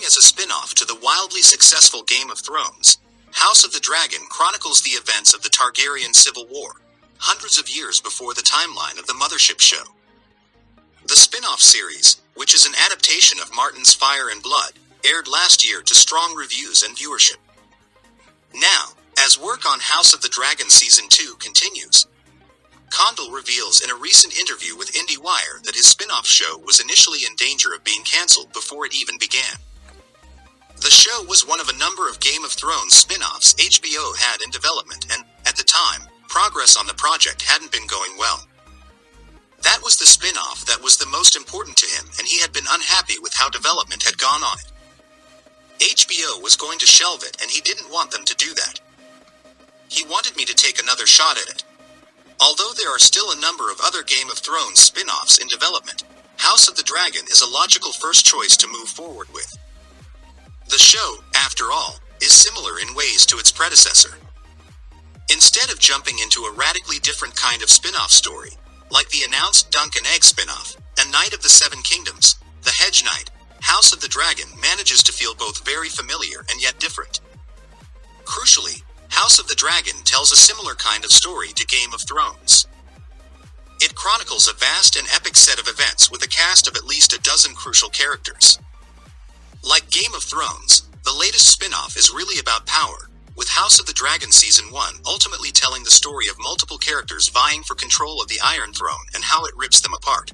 as a spin-off to the wildly successful Game of Thrones, House of the Dragon chronicles the events of the Targaryen Civil War, hundreds of years before the timeline of the Mothership show. The spin-off series, which is an adaptation of Martin's Fire and Blood, aired last year to strong reviews and viewership. Now, as work on House of the Dragon Season 2 continues, Condal reveals in a recent interview with IndieWire that his spin-off show was initially in danger of being cancelled before it even began. The show was one of a number of Game of Thrones spin-offs HBO had in development and, at the time, progress on the project hadn't been going well. That was the spin-off that was the most important to him, and he had been unhappy with how development had gone on it. HBO was going to shelve it, and he didn't want them to do that. He wanted me to take another shot at it. Although there are still a number of other Game of Thrones spin-offs in development, House of the Dragon is a logical first choice to move forward with. The show, after all, is similar in ways to its predecessor. Instead of jumping into a radically different kind of spin-off story, like the announced Dunk and Egg spin-off, and Knight of the Seven Kingdoms, The Hedge Knight, House of the Dragon manages to feel both very familiar and yet different. Crucially, House of the Dragon tells a similar kind of story to Game of Thrones. It chronicles a vast and epic set of events with a cast of at least a dozen crucial characters. Like Game of Thrones, the latest spin-off is really about power, with House of the Dragon Season 1 ultimately telling the story of multiple characters vying for control of the Iron Throne and how it rips them apart.